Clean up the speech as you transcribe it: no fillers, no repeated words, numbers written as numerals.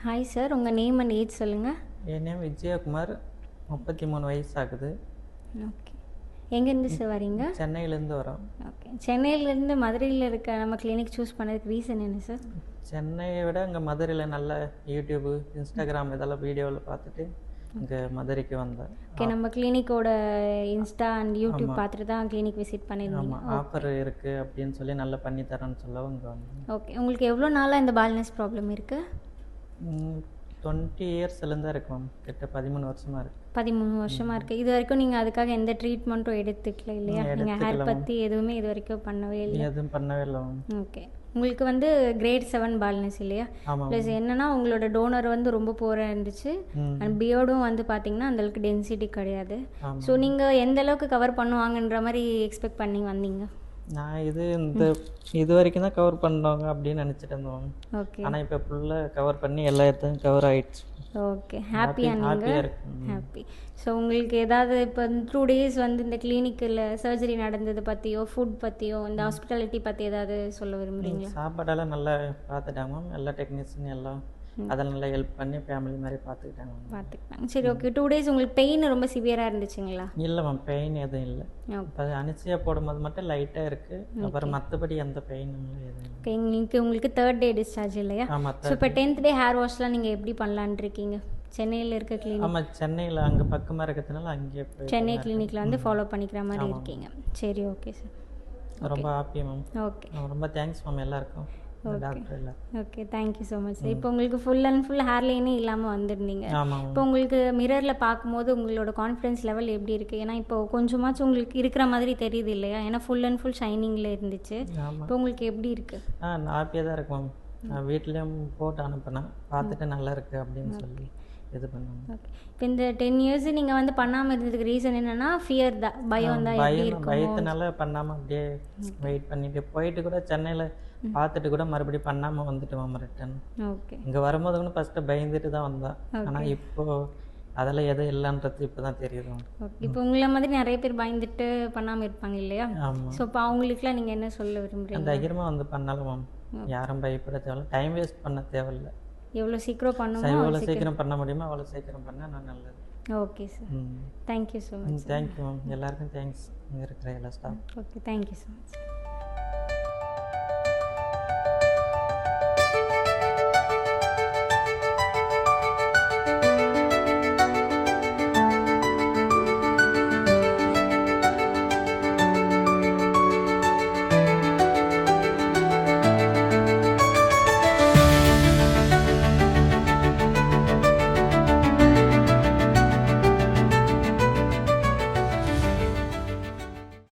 Hi sir, உங்கள் name and age சொல்லுங்கள். என் name Vijayakumar, 33 வயசு ஆகுது. ஓகே, எங்கேருந்து சார் வரீங்க? சென்னையிலேருந்து வரோம். ஓகே, சென்னையிலேருந்து மதுரையில் இருக்க நம்ம கிளினிக் சூஸ் பண்ணதுக்கு ரீசன் என்ன சார்? சென்னையை விட இங்கே மதுரையில் நல்ல யூடியூப்பு, இன்ஸ்டாகிராம் இதெல்லாம் வீடியோவில் பார்த்துட்டு இங்கே மதுரைக்கு வந்தேன். ஓகே, நம்ம கிளினிக்கோட இன்ஸ்டா அண்ட் யூடியூப் பார்த்துட்டு தான் கிளினிக் விசிட் பண்ணியிருந்தீங்க. ஆமாம், ஆஃபர் இருக்குது அப்படின்னு சொல்லி நல்லா பண்ணி தரேன்னு சொல்லவும் இங்கே வந்தேன். ஓகே, உங்களுக்கு எவ்வளோ நாளாக இந்த பால்னஸ் ப்ராப்ளம் இருக்குது? 20 இயர்ஸ்லேருந்து இருக்கு மேம், கிட்ட 13 வருஷமாக இருக்குது. 13 வருஷமாக இருக்குது. இது வரைக்கும் நீங்கள் அதுக்காக எந்த ட்ரீட்மெண்ட்டும் எடுத்துக்கல இல்லையா? நீங்கள் ஹேர் பற்றி எதுவுமே இது வரைக்கும் பண்ணவே இல்லை? எதுவும் பண்ணவே இல்லை மேம். ஓகே, உங்களுக்கு வந்து கிரேட் 7 பால்னஸ் இல்லையா? ப்ளஸ் என்னன்னா உங்களோட டோனர் வந்து ரொம்ப போராக இருந்துச்சு. அண்ட் பியர்டும் வந்து பார்த்தீங்கன்னா அந்தளவுக்கு டென்சிட்டி கிடையாது. ஸோ நீங்கள் எந்த அளவுக்கு கவர் பண்ணுவாங்கன்ற மாதிரி எக்ஸ்பெக்ட் பண்ணி வந்தீங்க? நான் இது வரைக்கும் தான் கவர் பண்ணுவாங்க அப்படின்னு நினச்சிட்டு இருந்தோம். ஓகே, ஆனால் இப்போ ஃபுல்லாக கவர் பண்ணி எல்லா இடத்துக்கும் கவர் ஆகிடுச்சு. ஓகே, ஹாப்பியாக நீங்கள்? ஹாப்பி. ஸோ உங்களுக்கு ஏதாவது இப்போ 2 days வந்து இந்த கிளினிக்கில் சர்ஜரி நடந்தது பற்றியோ ஃபுட் பற்றியோ இந்த ஹாஸ்பிட்டாலிட்டி பற்றி ஏதாவது சொல்ல விரும்புகிறீங்களா? சாப்பாடெல்லாம் நல்லா பார்த்துட்டாங்க மேம், எல்லா டெக்னீஷியன் எல்லாம் அதெல்லாம் நல்லா ஹெல்ப் பண்ணி ஃபேமிலி மாதிரி பார்த்துக்கிட்டாங்க. சரி, ஓகே. 2 days உங்களுக்கு பெயின் ரொம்ப சிவியராக இருந்துச்சுங்களா? இல்லை மேம், பெயின் எதுவும் இல்லை. இப்போ அனிசியா போடும்போது மட்டும் லைட்டாக இருக்குது, அப்புறம் மற்றபடி எந்த பெயினும் எதுவும் இல்லை. ஓகே, உங்களுக்கு 3rd day டிஸ்சார்ஜ் இல்லையா? ஆமாம். ஸோ இப்போ 10th day ஹேர் வாஷ்லாம் நீங்கள் எப்படி பண்ணலான் இருக்கீங்க? சென்னையில் இருக்க கிளினிக்? ஆமாம், சென்னையில் அங்கே பக்கமாக இருக்கிறதுனால அங்கேயே போய் சென்னை கிளினிக்கில் வந்து ஃபாலோ பண்ணிக்கிற மாதிரி இருக்கீங்க. சரி, ஓகே சார். ரொம்ப ஹாப்பி மேம். ஓகே, ரொம்ப தேங்க்ஸ் மேம் எல்லாருக்கும், டாக்டர் எல்லாம். Okay, thank you so much sir. இப்போ உங்களுக்கு ஃபுல் அண்ட் ஃபுல் ஹேர் லைனே இல்லாமல் வந்திருந்தீங்க. இப்போ உங்களுக்கு மிரரில் பார்க்கும்போது உங்களோட கான்ஃபிடன்ஸ் லெவல் எப்படி இருக்குது? ஏன்னா இப்போ கொஞ்சமாச்சும் உங்களுக்கு இருக்கிற மாதிரி தெரியுது இல்லையா? ஏன்னா ஃபுல் அண்ட் ஃபுல் ஷைனிங்கில் இருந்துச்சு. இப்போ உங்களுக்கு எப்படி இருக்குது? நான் ஹாப்பியாக தான் இருக்கேன் மேம். நான் வீட்லேயும் போட்டு அனுப்பினேன், பார்த்துட்டு நல்லா இருக்குது அப்படின்னு சொல்லி இது பண்ணுவாங்க. ஓகே, இப்போ இந்த 10 years நீங்கள் வந்து பண்ணாமல் இருந்ததுக்கு ரீசன் என்னென்னா ஃபியர் தான், பயம் தான். பயத்தினால பண்ணாமல் அப்படியே வெயிட் பண்ணிட்டு போயிட்டு கூட சென்னையில் பார்த்துட்டு கூட மறுபடியும் பண்ணாமல் வந்துட்டு மேம் ரிட்டன். ஓகே, இங்கே வரும்போது கூட ஃபஸ்ட்டு பயந்துட்டு தான் வந்தேன். ஆனால் இப்போது அதெல்லாம் எதுவும் இல்லைன்றது இப்போ தான் தெரியுது. ஓகே, இப்போ உங்களை மாதிரி நிறைய பேர் பயந்துட்டு பண்ணாமல் இருப்பாங்க இல்லையா? ஆமாம். ஸோ இப்போ அவங்களுக்குலாம் நீங்கள் என்ன சொல்ல விரும்புகிறீங்க? தைரியமாக வந்து பண்ணாலும் மேம், யாரும் பயப்பட தேவையில்ல, டைம் வேஸ்ட் பண்ண தேவையில்லை. எவ்வளோ சீக்கிரம் பண்ணுமோ எவ்வளோ சீக்கிரம் பண்ண முடியுமோ அவ்வளோ சீக்கிரம் பண்ணால் நான் நல்லது. Okay sir, thank you so much. Thank you ma'am, எல்லாருக்கும் தேங்க்ஸ், இங்கே இருக்கிற எல்லா staff. Okay, thank you so much.